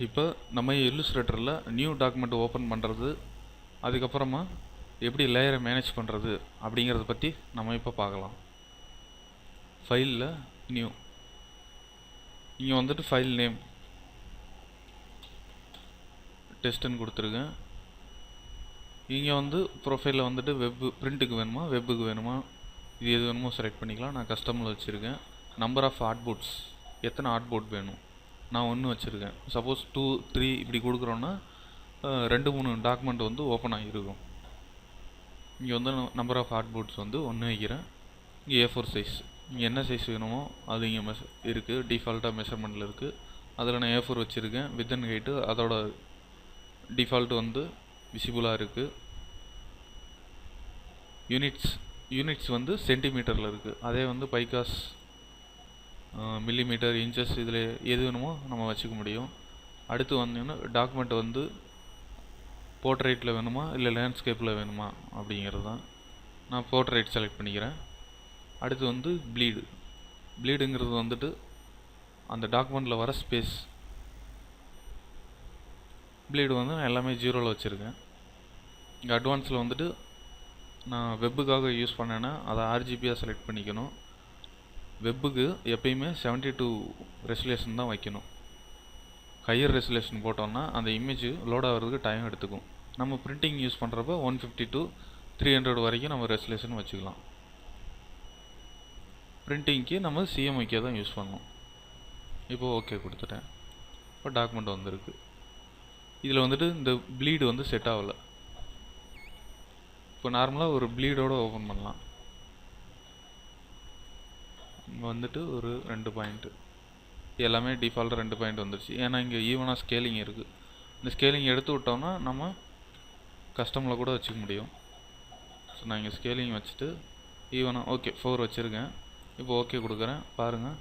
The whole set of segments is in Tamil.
இப்போ நம்ம இல்லுஸ்ட்ரேட்டரில் நியூ டாக்குமெண்ட் ஓப்பன் பண்ணுறது, அதுக்கப்புறமா எப்படி லேயரை மேனேஜ் பண்ணுறது அப்படிங்கிறத பற்றி நம்ம இப்போ பார்க்கலாம். ஃபைலில் நியூ, இங்கே வந்துட்டு ஃபைல் நேம் டெஸ்ட்டுன்னு கொடுத்துருக்கேன். இங்கே வந்து ப்ரொஃபைலில் வந்துட்டு வெப்பு பிரிண்ட்டுக்கு வேணுமா வெப்புக்கு வேணுமா இது எது வேணுமோ செலக்ட் பண்ணிக்கலாம். நான் கஸ்டமில் வச்சுருக்கேன். நம்பர் ஆஃப் ஆட்போர்ட்ஸ், எத்தனை ஆட்போர்ட் வேணும், நான் 1 வச்சுருக்கேன். சப்போஸ் 2 3 இப்படி கொடுக்குறோன்னா 2-3 டாக்குமெண்ட் வந்து ஓப்பன் ஆகிருக்கும். இங்கே வந்து நம்பர் ஆஃப் ஆட்போர்ட்ஸ் வந்து 1 வைக்கிறேன். இங்கே A4 சைஸ், இங்கே என்ன சைஸ் வேணுமோ அது இங்கே இருக்குது. டிஃபால்ட்டாக மெஷர்மெண்ட்டில் இருக்குது. அதில் நான் A4 வச்சுருக்கேன். வித் அண்ட் ஹைட்டு அதோட டிஃபால்ட் வந்து விசிபிளாக இருக்குது. யூனிட்ஸ் வந்து சென்டிமீட்டரில் இருக்குது. அதே வந்து பைகாஸ் மில்லிமீட்டர் இன்ச்சஸ் இதில் எது வேணுமோ நம்ம வச்சுக்க முடியும். அடுத்து வந்தீங்கன்னா டாக்குமெண்ட் வந்து போர்ட்ரைட்டில் வேணுமா இல்லை லேண்ட்ஸ்கேப்பில் வேணுமா அப்படிங்கிறது தான். நான் போர்ட்ரைட் செலக்ட் பண்ணிக்கிறேன். அடுத்து வந்து ப்ளீடுங்கிறது வந்துட்டு அந்த டாக்குமெண்ட்டில் வர ஸ்பேஸ். ப்ளீடு வந்து நான் எல்லாமே 0ல் வச்சுருக்கேன். இங்கே அட்வான்ஸில் வந்துட்டு நான் வெப்புக்காக யூஸ் பண்ணேன்னா அதை RGBயாக செலக்ட் பண்ணிக்கணும். வெப்புக்கு எப்பயுமே 72 ரெசல்யூஷன் தான் வைக்கணும். ஹையர் ரெசல்யூஷன் போட்டோம்னா அந்த இமேஜ் லோட் ஆகிறதுக்கு டைம் எடுத்துக்கும். நம்ம பிரிண்டிங் யூஸ் பண்ணுறப்ப 150 to 300 வரைக்கும் நம்ம ரெசல்யூஷன் வச்சுக்கலாம். பிரிண்டிங்க்கு நம்ம CMYK தான் யூஸ் பண்ணணும். இப்போ ஓகே கொடுத்துட்டேன். இப்போ டாக்குமெண்ட் வந்திருக்கு. இதில் வந்துட்டு இந்த ப்ளீடு வந்து செட் ஆகலை. இப்போ நார்மலாக ஒரு ப்ளீடோடு ஓப்பன் பண்ணலாம். இங்கே வந்துட்டு ஒரு 2 பாயிண்ட்டு, எல்லாமே டிஃபால்ட்டாக 2 பாயிண்ட் வந்துருச்சு. ஏன்னா இங்கே ஈவனாக ஸ்கேலிங் இருக்குது. இந்த ஸ்கேலிங் எடுத்து விட்டோம்னா நம்ம கஸ்டமில் கூட வச்சுக்க முடியும். ஸோ நான் இங்கே ஸ்கேலிங் வச்சுட்டு ஈவனாக ஓகே 4 வச்சுருக்கேன். இப்போ ஓகே கொடுக்குறேன். பாருங்கள்,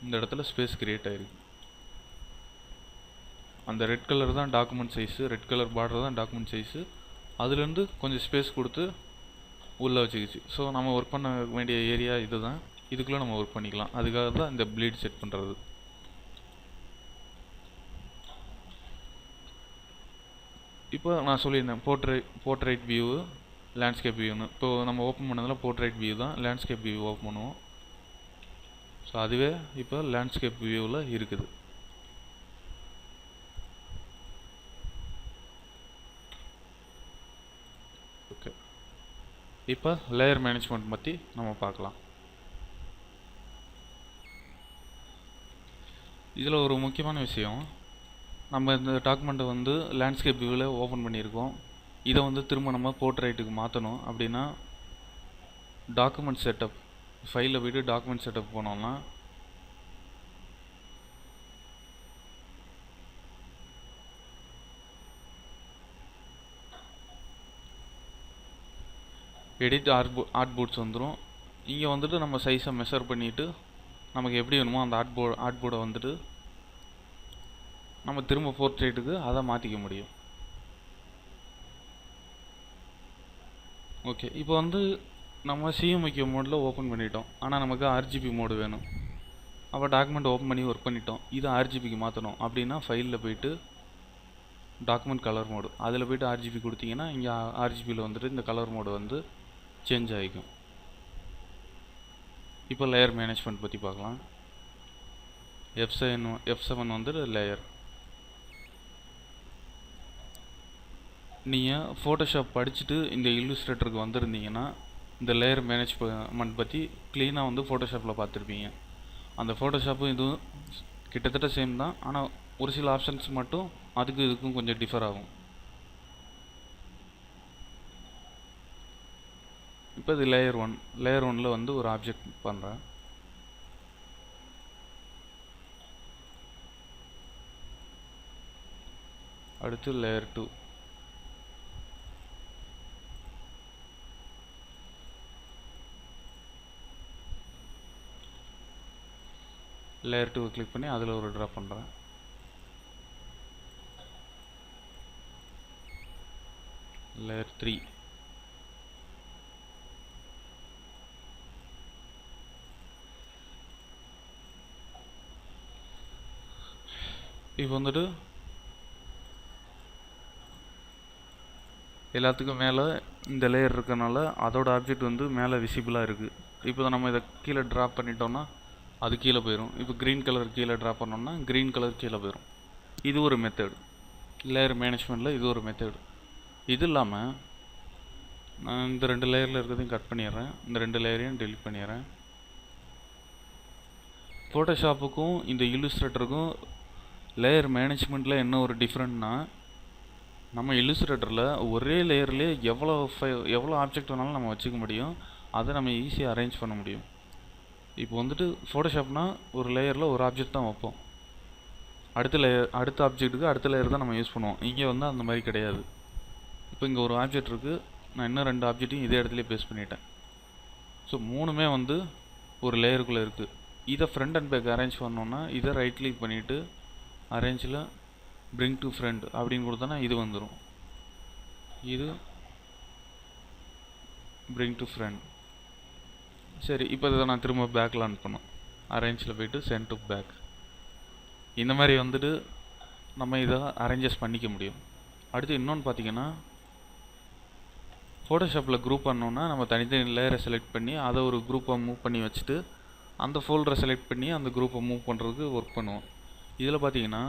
இந்த இடத்துல ஸ்பேஸ் க்ரியேட் ஆகிருக்கு. அந்த ரெட் கலர் தான் document size, red colour border தான் டாக்குமெண்ட் சைஸு. அதுலேருந்து கொஞ்சம் ஸ்பேஸ் கொடுத்து உள்ளே வச்சுக்கிச்சு. ஸோ நம்ம ஒர்க் பண்ண வேண்டிய ஏரியா இது தான். இதுக்குள்ளே நம்ம ஒர்க் பண்ணிக்கலாம். அதுக்காக தான் இந்த ப்ளீட் செட் பண்ணுறது. இப்போ நான் சொல்லியிருந்தேன் போர்ட்ரைட் வியூ, லேண்ட்ஸ்கேப் வியூன்னு. இப்போ நம்ம ஓப்பன் பண்ணதில் போர்ட்ரைட் வியூ தான். லேண்ட்ஸ்கேப் வியூ ஓப்பன் பண்ணுவோம். ஸோ அதுவே இப்போ லேண்ட்ஸ்கேப் வியூவில் இருக்குது. ஓகே, இப்போ லேயர் மேனேஜ்மெண்ட் பற்றி நம்ம பார்க்கலாம். இதில் ஒரு முக்கியமான விஷயம், நம்ம இந்த டாக்குமெண்ட்டை வந்து லேண்ட்ஸ்கேப் வியூவில் ஓப்பன் பண்ணியிருக்கோம். இதை வந்து திரும்ப நம்ம போர்ட்ரைட்டுக்கு மாற்றணும் அப்படின்னா டாக்குமெண்ட் செட்டப் ஃபைலில் போய்ட்டு டாக்குமெண்ட் செட்டப் போனோம்னா எடிட் ஆர்ட்போர்ட்ஸ் வந்துடும். இங்கே வந்துட்டு நம்ம சைஸை மெஷர் பண்ணிவிட்டு நமக்கு எப்படி வேணுமோ அந்த ஆர்ட்போர்டை வந்துட்டு நம்ம திரும்ப போர்ட்ரைட்டுக்கு அதை மாற்றிக்க முடியும். ஓகே, இப்போ வந்து நம்ம CMYK மோடில் ஓப்பன் பண்ணிட்டோம். ஆனால் நமக்கு RGB மோடு வேணும். அப்போ டாக்குமெண்ட் ஓப்பன் பண்ணி ஒர்க் பண்ணிட்டோம். இதை RGBக்கு மாற்றணும் அப்படின்னா ஃபைலில் போய்ட்டு டாக்குமெண்ட் கலர் மோடு, அதில் போய்ட்டு RGB கொடுத்தீங்கன்னா இங்கே RGBயில் வந்துட்டு இந்த கலர் மோடு வந்து சேஞ்ச் ஆகிக்கும். இப்போ லேயர் மேனேஜ்மெண்ட் பற்றி பார்க்கலாம். F7 வந்து லேயர். நீங்கள் ஃபோட்டோஷாப் படிச்சுட்டு இந்த இல்லுஸ்ட்ரேட்டருக்கு வந்திருந்தீங்கன்னா இந்த லேயர் மேனேஜ்மெண்ட் பற்றி க்ளீனாக வந்து ஃபோட்டோஷாப்பில் பார்த்துருப்பீங்க. அந்த ஃபோட்டோஷாப்பும் இதுவும் கிட்டத்தட்ட சேம் தான். ஆனால் ஒரு சில ஆப்ஷன்ஸ் மட்டும் அதுக்கும் இதுக்கும் கொஞ்சம் டிஃபர் ஆகும். இப்போ இது லேயர் 1ல் வந்து ஒரு ஆப்ஜெக்ட் பண்ணுறேன். அடுத்து லேயர் 2. லேயர் 2 கிளிக் பண்ணி அதில் ஒரு ட்ரா பண்ணுறேன். லேயர் 3. இப்போ வந்துட்டு எல்லாத்துக்கும் மேலே இந்த லேயர் இருக்கனால அதோட ஆப்ஜெக்ட் வந்து மேலே விசிபிளாக இருக்குது. இப்போ நம்ம இதை கீழே ட்ராப் பண்ணிட்டோம்னா அது கீழே போயிடும். இப்போ க்ரீன் கலர் கீழே ட்ராப் பண்ணோம்னா க்ரீன் கலர் கீழே போயிடும். இது ஒரு மெத்தடு, லேயர் மேனேஜ்மெண்ட்டில் இது ஒரு மெத்தடு. இது இல்லாமல் நான் இந்த 2 லேயரில் இருக்கிறதையும் கட் பண்ணிடுறேன், இந்த 2 லேயரையும் டெலிட் பண்ணிடுறேன். ஃபோட்டோஷாப்புக்கும் இந்த இல்லுஸ்ட்ரேட்டருக்கும் லேயர் மேனேஜ்மெண்ட்டில் என்ன ஒரு டிஃப்ரெண்ட்னா, நம்ம இல்லுஸ்ட்ரேட்டரில் ஒரே லேயர்லேயே எவ்வளோ ஆப்ஜெக்ட் வேணாலும் நம்ம வச்சுக்க முடியும். அதை நம்ம ஈஸியாக அரேஞ்ச் பண்ண முடியும். இப்போ வந்துட்டு ஃபோட்டோஷாப்னால் ஒரு லேயரில் ஒரு ஆப்ஜெக்ட் தான் வைப்போம், அடுத்த ஆப்ஜெக்ட்டுக்கு அடுத்த லேயர் தான் நம்ம யூஸ் பண்ணுவோம். இங்கே வந்து அந்த மாதிரி கிடையாது. இப்போ இங்கே ஒரு ஆப்ஜெக்ட் இருக்குது, நான் இன்னும் 2 ஆப்ஜெக்ட்டையும் இதே இடத்துலையே பேஸ்ட் பண்ணிட்டேன். ஸோ 3மே வந்து ஒரு லேயருக்குள்ளே இருக்குது. இதை ஃப்ரண்ட் அண்ட் பேக் அரேஞ்ச் பண்ணோன்னா இதை ரைட் கிளிக் பண்ணிவிட்டு அரேஞ்சில் பிரிங் டு ஃப்ரண்ட் அப்படின்னு கொடுத்தோன்னா இது வந்துடும். இது பிரிங் டு ஃப்ரண்ட். சரி, இப்போ இதை நான் திரும்ப பேக் லான் பண்ணோம், அரேஞ்சில் போய்ட்டு சென்ட் டு பேக். இந்த மாதிரி வந்துட்டு நம்ம இதை அரேஞ்சஸ் பண்ணிக்க முடியும். அடுத்து இன்னொன்று பார்த்தீங்கன்னா, ஃபோட்டோஷாப்பில் குரூப் பண்ணோன்னா நம்ம தனித்தனி லேயரை செலக்ட் பண்ணி அதை ஒரு குரூப்பாக மூவ் பண்ணி வச்சுட்டு அந்த ஃபோல்டரை செலக்ட் பண்ணி அந்த குரூப்பை மூவ் பண்ணுறதுக்கு ஒர்க் பண்ணுவோம். இதில் பார்த்தீங்கன்னா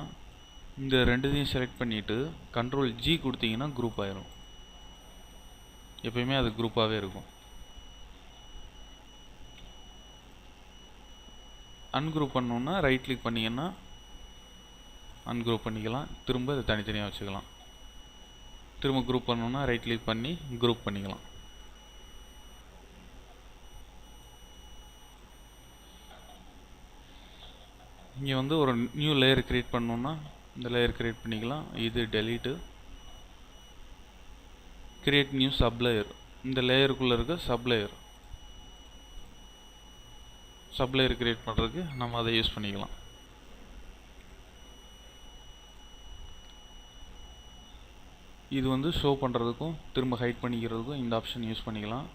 இந்த 2த்தையும் செலக்ட் பண்ணிவிட்டு கண்ட்ரோல் G கொடுத்தீங்கன்னா குரூப் ஆயிரும். எப்பயுமே அது குரூப்பாகவே இருக்கும். அன்குரூப் பண்ணோன்னா ரைட் கிளிக் பண்ணிங்கன்னா அன்குரூப் பண்ணிக்கலாம், திரும்ப இதை தனித்தனியாக வச்சுக்கலாம். திரும்ப குரூப் பண்ணோன்னா ரைட் கிளிக் பண்ணி குரூப் பண்ணிக்கலாம். இங்கே வந்து ஒரு நியூ லேயர் க்ரியேட் பண்ணோன்னா இந்த லேயர் க்ரியேட் பண்ணிக்கலாம். இது டெலீட்டு, கிரியேட் நியூ சப்லேயர். இந்த லேயருக்குள்ளே இருக்க சப்லேயர் க்ரியேட் பண்ணுறதுக்கு நம்ம அதை யூஸ் பண்ணிக்கலாம். இது வந்து ஷோ பண்ணுறதுக்கும் திரும்ப ஹைட் பண்ணிக்கிறதுக்கும் இந்த ஆப்ஷன் யூஸ் பண்ணிக்கலாம்.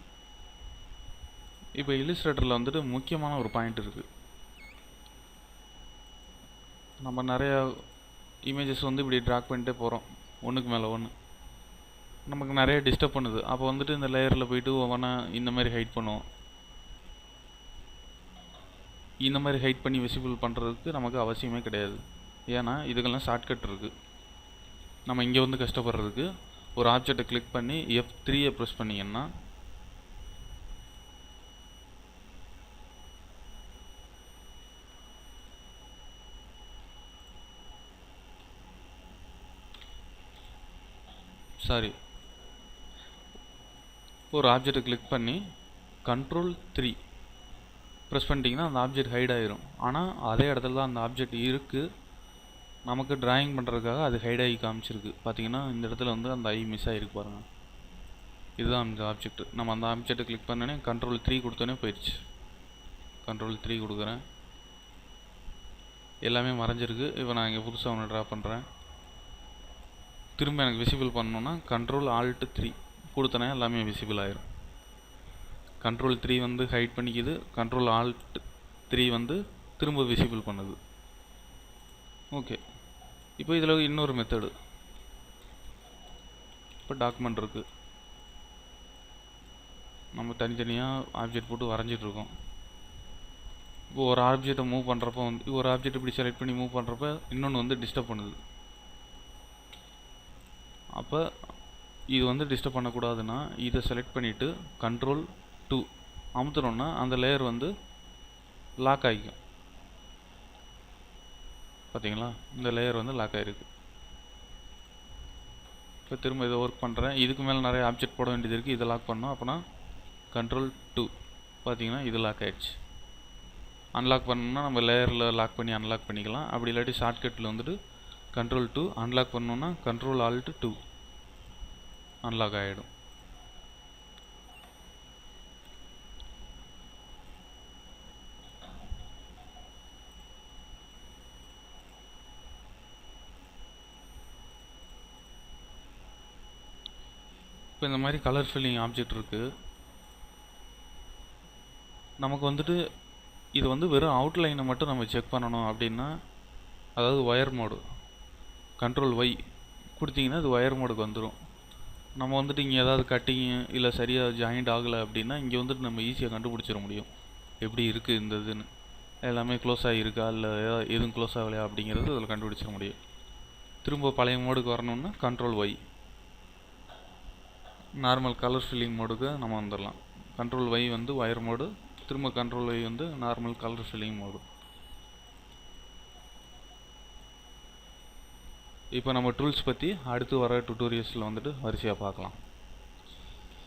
இப்போ இல்லுஸ்ட்ரேட்டரில் வந்துட்டு முக்கியமான ஒரு பாயிண்ட் இருக்குது. நம்ம நிறையா இமேஜஸ் வந்து இப்படி ட்ராக் பண்ணிட்டே போகிறோம், ஒன்றுக்கு மேலே ஒன்று, நமக்கு நிறைய டிஸ்டர்ப் பண்ணுது. அப்போ வந்துட்டு இந்த லேயரில் போய்ட்டு ஒவ்வொன்றா இந்த மாதிரி ஹைட் பண்ணுவோம். இந்த மாதிரி ஹைட் பண்ணி விசிபிள் பண்ணுறதுக்கு நமக்கு அவசியமே கிடையாது. ஏன்னா இதுக்கெல்லாம் ஷார்ட்கட் இருக்குது. நம்ம இங்கே வந்து கஷ்டப்படுறதுக்கு ஒரு ஆப்ஜெக்டை கிளிக் பண்ணி F3 ப்ரெஸ் பண்ணிங்கன்னா ஒரு ஆப்ஜெக்டை கிளிக் பண்ணி Ctrl+3 ப்ரெஸ் பண்ணிட்டீங்கன்னா அந்த ஆப்ஜெக்ட் ஹைட் ஆயிரும். ஆனால் அதே இடத்துல தான் அந்த ஆப்ஜெக்ட் இருக்குது, நமக்கு டிராயிங் பண்ணுறதுக்காக அது ஹைட் ஆகி காமிச்சிருக்கு. பார்த்தீங்கன்னா இந்த இடத்துல வந்து அந்த ஐ மிஸ் ஆகிருக்கு பாருங்கள். இதுதான் அந்த ஆப்ஜெக்ட். நம்ம அந்த ஆப்ஜெக்ட்டை கிளிக் பண்ணோன்னே Ctrl+3 கொடுத்தோன்னே போயிடுச்சு. Ctrl+3 கொடுக்குறேன், எல்லாமே மறைஞ்சிருக்கு. இப்போ நான் இங்கே புதுசாக ஒன்று ட்ரா பண்ணுறேன். திரும்ப எனக்கு விசிபிள் பண்ணணுன்னா Ctrl+Alt+3 கொடுத்தனே எல்லாமே விசிபிள் ஆயிரும். Ctrl+3 வந்து ஹைட் பண்ணிக்குது, Ctrl+Alt+3 வந்து திரும்ப விசிபிள் பண்ணுது. ஓகே, இப்போ இதில் இன்னொரு மெத்தடு. இப்போ டாக்குமெண்ட் இருக்குது, நம்ம தனித்தனியாக ஆப்ஜெக்ட் போட்டு வரைஞ்சிட்ருக்கோம். இப்போ ஒரு ஆப்ஜெக்டை மூவ் பண்ணுறப்போ வந்து ஒரு ஆப்ஜெக்ட் இப்படி செலக்ட் பண்ணி மூவ் பண்ணுறப்ப இன்னொன்று வந்து டிஸ்டர்ப் பண்ணுது. அப்போ இது வந்து டிஸ்டர்ப் பண்ணக்கூடாதுன்னா இதை செலக்ட் பண்ணிவிட்டு Ctrl+2 அமுத்துனோன்னா அந்த லேயர் வந்து லாக் ஆகிக்கும். பார்த்தீங்களா, இந்த லேயர் வந்து லாக் ஆகிருக்கு. இப்போ திரும்ப இதை ஒர்க் பண்ணுறேன். இதுக்கு மேலே நிறைய ஆப்ஜெக்ட் போட வேண்டியது இருக்குது, இதை லாக் பண்ணோம். அப்போனா Ctrl+2 பார்த்தீங்கன்னா இது லாக் ஆகிடுச்சு. அன்லாக் பண்ணணும்னா நம்ம லேயரில் லாக் பண்ணி அன்லாக் பண்ணிக்கலாம். அப்படி இல்லாட்டி ஷார்ட்கட்டில் வந்துட்டு Ctrl+2 அன்லாக் பண்ணணுன்னா Ctrl+Alt+2 அன்லாக் ஆகிடும். இப்போ இந்த மாதிரி கலர் ஃபில்லிங் ஆப்ஜெக்ட் இருக்குது. நமக்கு வந்துட்டு இது வந்து வெறும் அவுட்லைனை மட்டும் நம்ம செக் பண்ணணும் அப்படின்னா, அதாவது ஒயர் மோடு கண்ட்ரோல் ஒய் கொடுத்தீங்கன்னா அது ஒயர் மோடுக்கு வந்துடும். நம்ம வந்துட்டு இங்கே ஏதாவது கட்டிங்கு இல்லை சரியாக ஜாயிண்ட் ஆகலை அப்படின்னா இங்கே வந்துட்டு நம்ம ஈஸியாக கண்டுபிடிச்சிட முடியும் எப்படி இருக்குது இந்த இதுன்னு. எல்லாமே க்ளோஸ் ஆகிருக்கா இல்லை எதுவும் க்ளோஸ் ஆகலையா அப்படிங்கிறது அதில் கண்டுபிடிச்சிட முடியும். திரும்ப பழைய மோடுக்கு வரணுன்னா control Y, normal colour filling மோடுக்கு நம்ம வந்துடலாம். கண்ட்ரோல் ஒய் வந்து ஒயர் மோடு, திரும்ப கண்ட்ரோல் ஒய் வந்து நார்மல் கலர் ஃபில்லிங் மோடு. இப்போ நம்ம டூல்ஸ் பற்றி அடுத்து வர டுட்டோரியல்ஸில் வந்துட்டு வரிசையாக பார்க்கலாம்.